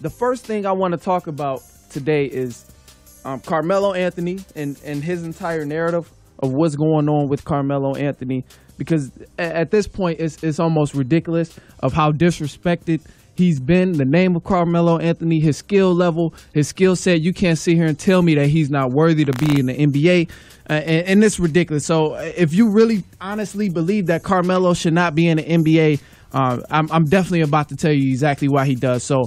the first thing I want to talk about today is Carmelo Anthony and his entire narrative of what's going on with Carmelo Anthony, because at this point it's almost ridiculous of how disrespected he's been. The name of Carmelo Anthony, his skill level, his skill set. You can't sit here and tell me that he's not worthy to be in the NBA. And it's ridiculous. So if you really honestly believe that Carmelo should not be in the NBA, I'm definitely about to tell you exactly why he does. So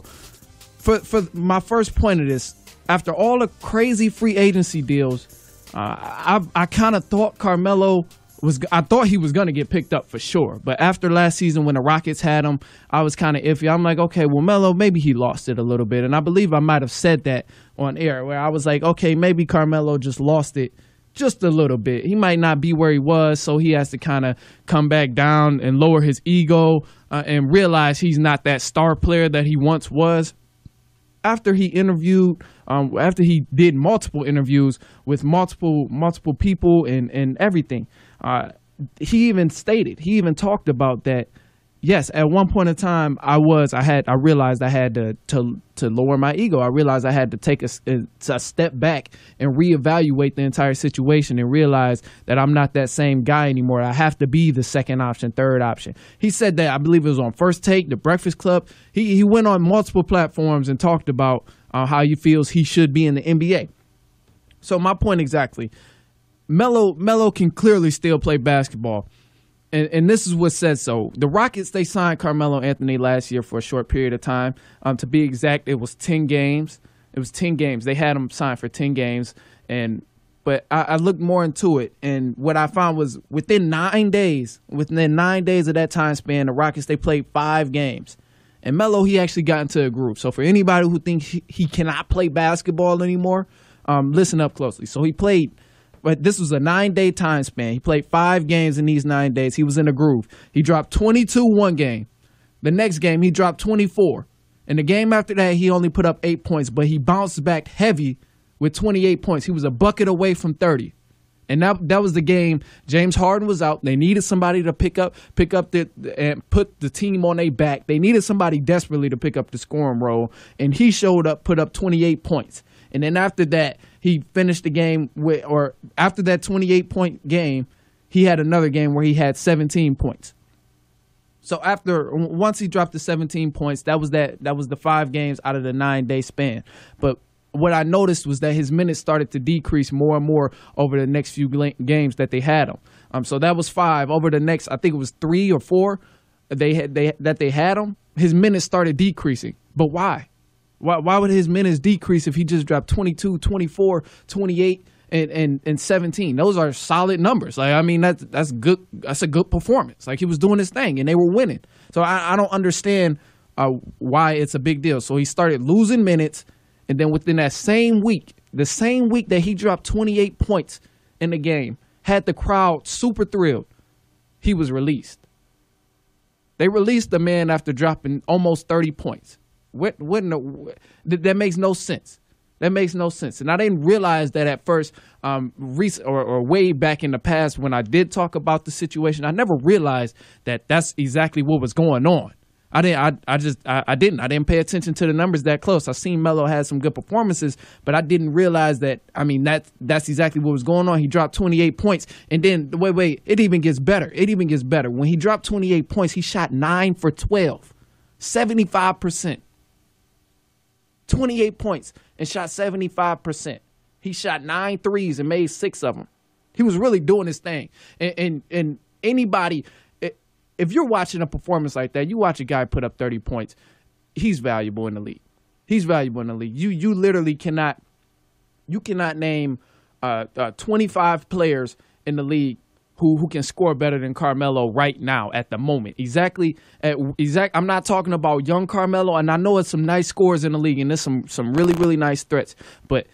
for my first point of this, after all the crazy free agency deals, I kind of thought I thought he was going to get picked up for sure. But after last season when the Rockets had him, I was kind of iffy. I'm like, okay, well, Melo, maybe he lost it a little bit. And I believe I might have said that on air, where I was like, okay, maybe Carmelo just lost it just a little bit. He might not be where he was, so he has to kind of come back down and lower his ego and realize he's not that star player that he once was. After he did multiple interviews with multiple people and everything, he even talked about that. Yes, at one point in time, I realized I had to lower my ego. I realized I had to take a step back and reevaluate the entire situation and realize that I'm not that same guy anymore. I have to be the second option, third option. He said that, I believe it was on First Take, The Breakfast Club. He went on multiple platforms and talked about how he feels he should be in the NBA. So my point exactly, Melo can clearly still play basketball. And this is what says so. The Rockets, they signed Carmelo Anthony last year for a short period of time. To be exact, it was 10 games. It was 10 games. They had him signed for 10 games. But I looked more into it, and what I found was within 9 days of that time span, the Rockets, they played 5 games. And Melo, he actually got into a groove. So for anybody who thinks he cannot play basketball anymore, listen up closely. So he played. But this was a 9-day time span. He played 5 games in these 9 days. He was in a groove. He dropped 22 one game. The next game, he dropped 24. And the game after that, he only put up 8 points, but he bounced back heavy with 28 points. He was a bucket away from 30. And that was the game. James Harden was out. They needed somebody to pick up and put the team on their back. They needed somebody desperately to pick up the scoring role. And he showed up, put up 28 points. And then after that, he finished the game after that 28-point game, he had another game where he had 17 points. So once he dropped the 17 points, that was the 5 games out of the 9-day span. But what I noticed was that his minutes started to decrease more and more over the next few games that they had him. So that was 5. Over the next, I think it was 3 or 4 that they had him, his minutes started decreasing. But why? Why would his minutes decrease if he just dropped 22, 24, 28, and 17? Those are solid numbers. Like, I mean, that's good. That's a good performance. Like, he was doing his thing, and they were winning. So I don't understand why it's a big deal. So he started losing minutes, and then within that same week, the same week that he dropped 28 points in the game, had the crowd super thrilled, he was released. They released the man after dropping almost 30 points. That makes no sense. That makes no sense. And I didn't realize that at first, or way back in the past when I did talk about the situation. I never realized that that's exactly what was going on. I didn't pay attention to the numbers that close. I seen Melo had some good performances, but I didn't realize that. I mean, that's exactly what was going on. He dropped 28 points, and then wait, it even gets better. When he dropped 28 points, he shot 9 for 12, 75%. 28 points and shot 75%. He shot 9 threes and made 6 of them. He was really doing his thing. And anybody, if you're watching a performance like that, you watch a guy put up 30 points, he's valuable in the league. You literally cannot name 25 players in the league who can score better than Carmelo right now at the moment. I'm not talking about young Carmelo, and I know it's some nice scores in the league, and there's some really, really nice threats. But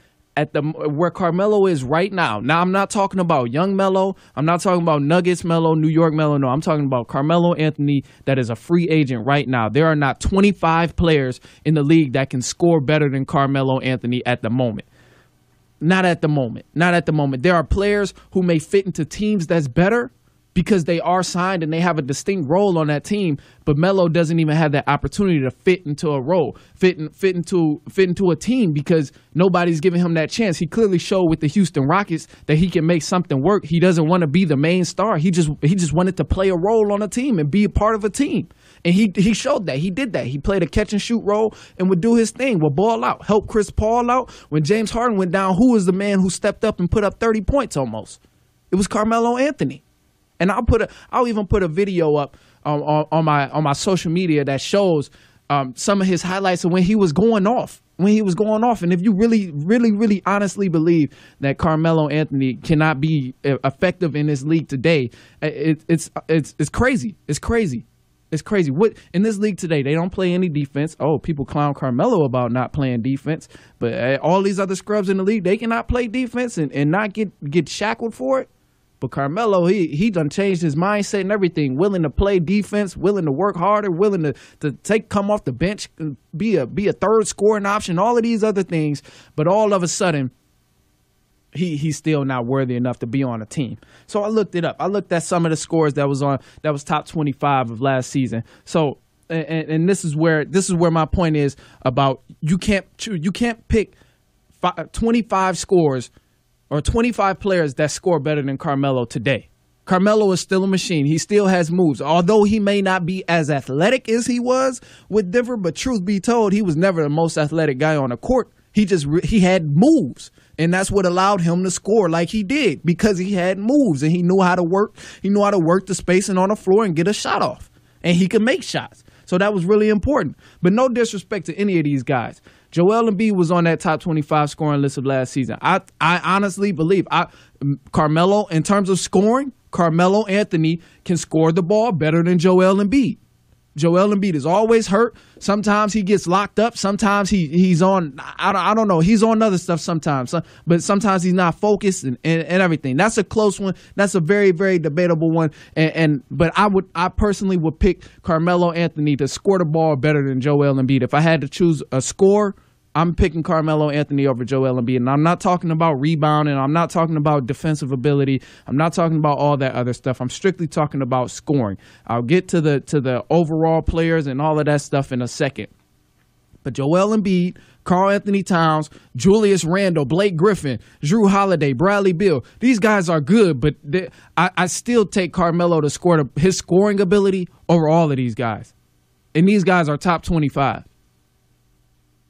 where Carmelo is right now, I'm not talking about young Melo. I'm not talking about Nuggets Melo, New York Melo. No, I'm talking about Carmelo Anthony that is a free agent right now. There are not 25 players in the league that can score better than Carmelo Anthony at the moment. Not at the moment. There are players who may fit into teams that's better, because they are signed and they have a distinct role on that team, but Melo doesn't even have that opportunity to fit into a role, fit into a team, because nobody's giving him that chance. He clearly showed with the Houston Rockets that he can make something work. He doesn't want to be the main star. He just wanted to play a role on a team and be a part of a team. And he showed that. He did that. He played a catch and shoot role and would do his thing, would ball out, help Chris Paul out. When James Harden went down, who was the man who stepped up and put up 30 points almost? It was Carmelo Anthony. And I'll even put a video up on my social media that shows some of his highlights of when he was going off. And if you really honestly believe that Carmelo Anthony cannot be effective in this league today, it's crazy. It's crazy. What in this league today, they don't play any defense. Oh, people clown Carmelo about not playing defense, but all these other scrubs in the league, they cannot play defense and not get shackled for it. But Carmelo, he done changed his mindset and everything, willing to play defense, willing to work harder, willing to come off the bench, be a third scoring option, all of these other things. But all of a sudden, he's still not worthy enough to be on a team. So I looked it up. I looked at some of the scores that was top 25 of last season. So and this is where my point is about you can't pick 25 scores or 25 players that score better than Carmelo today. Carmelo is still a machine. He still has moves. Although he may not be as athletic as he was with Denver, but truth be told, he was never the most athletic guy on the court. He had moves, and that's what allowed him to score like he did, because he had moves and he knew how to work. He knew how to work the spacing on the floor and get a shot off, and he could make shots. So that was really important. But no disrespect to any of these guys. Joel Embiid was on that top 25 scoring list of last season. I honestly believe Carmelo, in terms of scoring, Carmelo Anthony can score the ball better than Joel Embiid. Joel Embiid is always hurt. Sometimes he gets locked up. Sometimes he's on, I don't know. He's on other stuff sometimes. But sometimes he's not focused and everything. That's a close one. That's a very, very debatable one. But I personally would pick Carmelo Anthony to score the ball better than Joel Embiid. If I had to choose a score, I'm picking Carmelo Anthony over Joel Embiid. And I'm not talking about rebounding. I'm not talking about defensive ability. I'm not talking about all that other stuff. I'm strictly talking about scoring. I'll get to the overall players and all of that stuff in a second. But Joel Embiid, Karl Anthony Towns, Julius Randle, Blake Griffin, Drew Holiday, Bradley Beal, these guys are good, but I still take Carmelo to score his scoring ability over all of these guys. And these guys are top 25.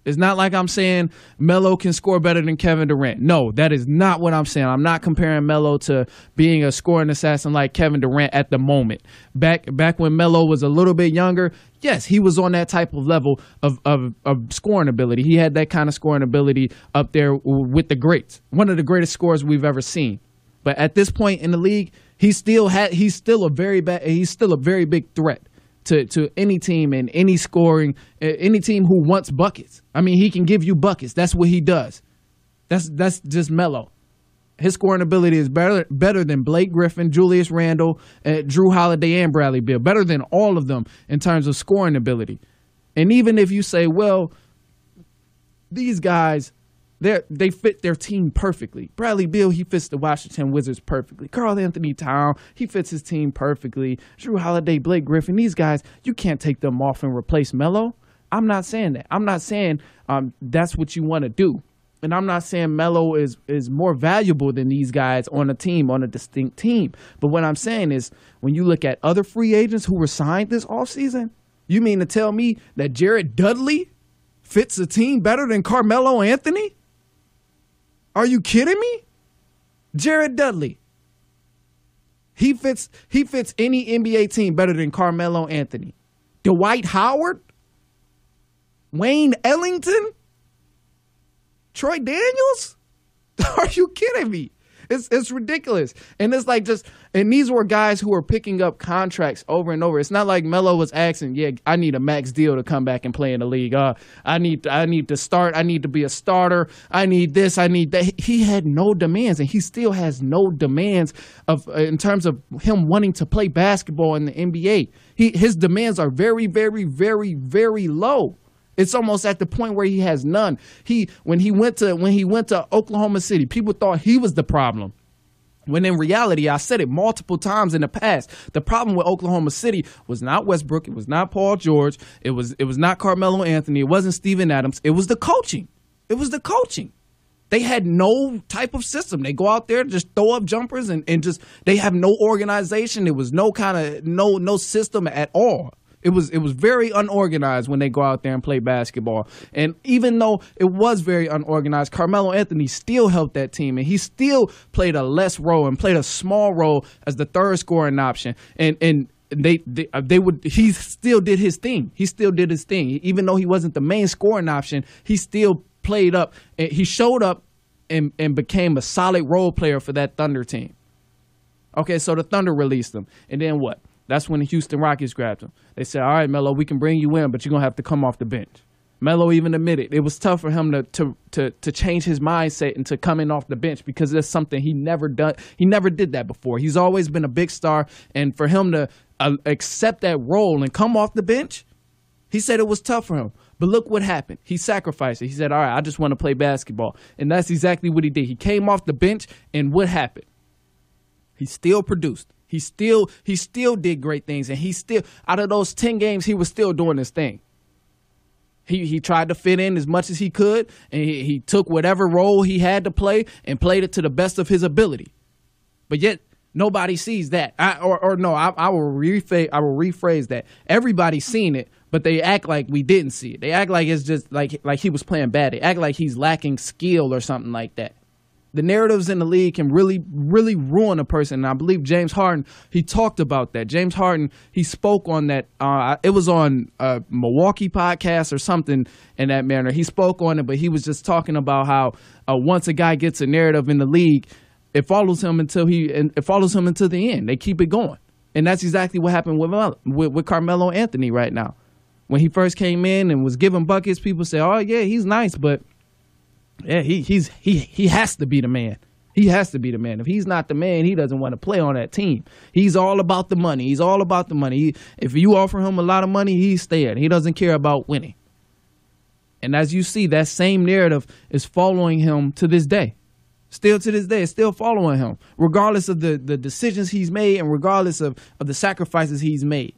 It's not like I'm saying Melo can score better than Kevin Durant. No, that is not what I'm saying. I'm not comparing Melo to being a scoring assassin like Kevin Durant at the moment. Back when Melo was a little bit younger, yes, he was on that type of level of scoring ability. He had that kind of scoring ability up there with the greats. One of the greatest scorers we've ever seen. But at this point in the league, he's still a very big threat to any team and any team who wants buckets. I mean, he can give you buckets. That's what he does. That's just Melo. His scoring ability is better than Blake Griffin, Julius Randle, Drew Holiday, and Bradley Beal. Better than all of them in terms of scoring ability. And even if you say, well, these guys, they fit their team perfectly. Bradley Beal, he fits the Washington Wizards perfectly. Karl Anthony Towns, he fits his team perfectly. Drew Holiday, Blake Griffin, these guys, you can't take them off and replace Melo. I'm not saying that. I'm not saying that's what you want to do. And I'm not saying Melo is more valuable than these guys on a team, on a distinct team. But what I'm saying is, when you look at other free agents who were signed this offseason, you mean to tell me that Jared Dudley fits a team better than Carmelo Anthony? Are you kidding me? Jared Dudley. He fits any NBA team better than Carmelo Anthony. Dwight Howard? Wayne Ellington? Troy Daniels? Are you kidding me? It's ridiculous. And it's like and these were guys who were picking up contracts over and over. It's not like Melo was asking, yeah, I need a max deal to come back and play in the league. I need to start. I need to be a starter. I need this. I need that. He had no demands, and he still has no demands in terms of him wanting to play basketball in the NBA. His demands are very, very, very, very low. It's almost at the point where he has none. When he went to Oklahoma City, people thought he was the problem. When in reality, I said it multiple times in the past, the problem with Oklahoma City was not Westbrook, it was not Paul George, it was not Carmelo Anthony, it wasn't Steven Adams, it was the coaching. It was the coaching. They had no type of system. They go out there, just throw up jumpers and just, they have no organization. There was no kind of, no system at all. It was very unorganized when they go out there and play basketball. And even though it was very unorganized, Carmelo Anthony still helped that team, and he still played a less role and played a small role as the third scoring option. And he still did his thing. He still did his thing. Even though he wasn't the main scoring option, he still played up. He showed up and became a solid role player for that Thunder team. Okay, so the Thunder released him. And then what? That's when the Houston Rockets grabbed him. They said, all right, Melo, we can bring you in, but you're going to have to come off the bench. Melo even admitted it was tough for him to change his mindset into coming off the bench because that's something he never done. He never did that before. He's always been a big star. And for him to accept that role and come off the bench, he said it was tough for him. But look what happened. He sacrificed it. He said, all right, I just want to play basketball. And that's exactly what he did. He came off the bench, and what happened? He still produced. He still did great things, and he still, out of those 10 games, he was still doing his thing. He tried to fit in as much as he could, and he took whatever role he had to play and played it to the best of his ability. But yet nobody sees that. I will rephrase that. Everybody's seen it, but they act like we didn't see it. They act like it's just like he was playing bad. They act like he's lacking skill or something like that. The narratives in the league can really, really ruin a person. And I believe James Harden, he talked about that. James Harden, he spoke on that. It was on a Milwaukee podcast or something in that manner. He spoke on it, but he was just talking about how once a guy gets a narrative in the league, it follows him until the end. They keep it going. And that's exactly what happened with Carmelo Anthony right now. When he first came in and was giving buckets, people say, oh, yeah, he's nice, but yeah, he has to be the man. He has to be the man. If he's not the man, he doesn't want to play on that team. He's all about the money. He's all about the money. If you offer him a lot of money, he's staying. He doesn't care about winning. And as you see, that same narrative is following him to this day. Still to this day, it's still following him, regardless of the decisions he's made and regardless of the sacrifices he's made.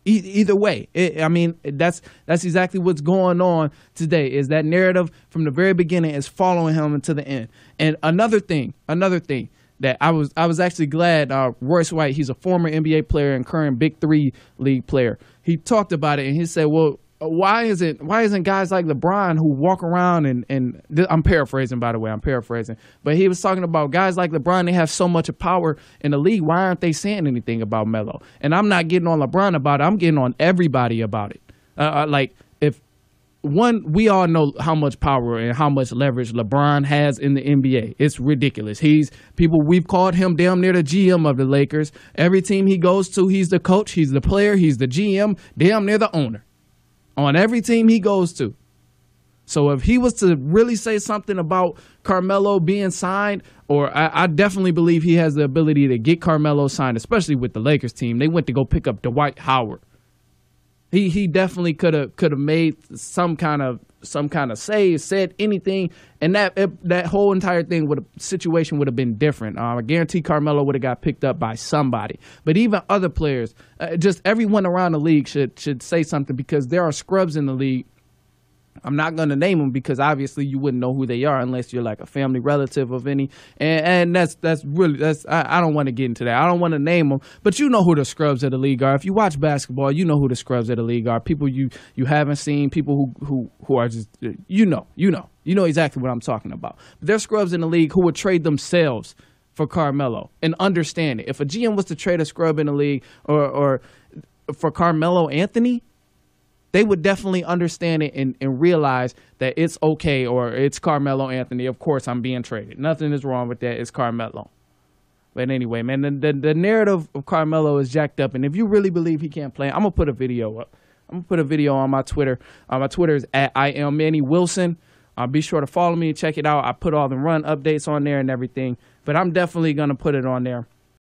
Either way, that's exactly what's going on today. Is that narrative from the very beginning is following him until the end. And another thing that I was actually glad Royce White, he's a former NBA player and current Big 3 league player. He talked about it and he said, well, why isn't guys like LeBron who walk around and I'm paraphrasing, by the way, but he was talking about guys like LeBron, they have so much power in the league. Why aren't they saying anything about Melo? And I'm not getting on LeBron about it. I'm getting on everybody about it. We all know how much power and how much leverage LeBron has in the NBA. It's ridiculous. We've called him damn near the GM of the Lakers. Every team he goes to, he's the coach, he's the player, he's the GM, damn near the owner. On every team he goes to. So if he was to really say something about Carmelo being signed, or I definitely believe he has the ability to get Carmelo signed, especially with the Lakers team. They went to go pick up Dwight Howard. He definitely could have made some kind of say, said anything, and that whole entire situation would have been different. I guarantee Carmelo would have got picked up by somebody. But even other players, just everyone around the league should say something, because there are scrubs in the league. I'm not going to name them because obviously you wouldn't know who they are unless you're like a family relative of any. And that's I don't want to get into that. I don't want to name them, but you know who the scrubs of the league are. If you watch basketball, you know who the scrubs of the league are. People you haven't seen, people who are just, you know exactly what I'm talking about. But there's scrubs in the league who would trade themselves for Carmelo and understand it. If a GM was to trade a scrub in the league or for Carmelo Anthony, they would definitely understand it and realize that it's okay, or it's Carmelo Anthony. Of course, I'm being traded. Nothing is wrong with that. It's Carmelo. But anyway, man, the narrative of Carmelo is jacked up. And if you really believe he can't play, I'm going to put a video up. I'm going to put a video on my Twitter. My Twitter is at I am Manny Wilson. Be sure to follow me and check it out. I put all the run updates on there and everything. But I'm definitely going to put it on there.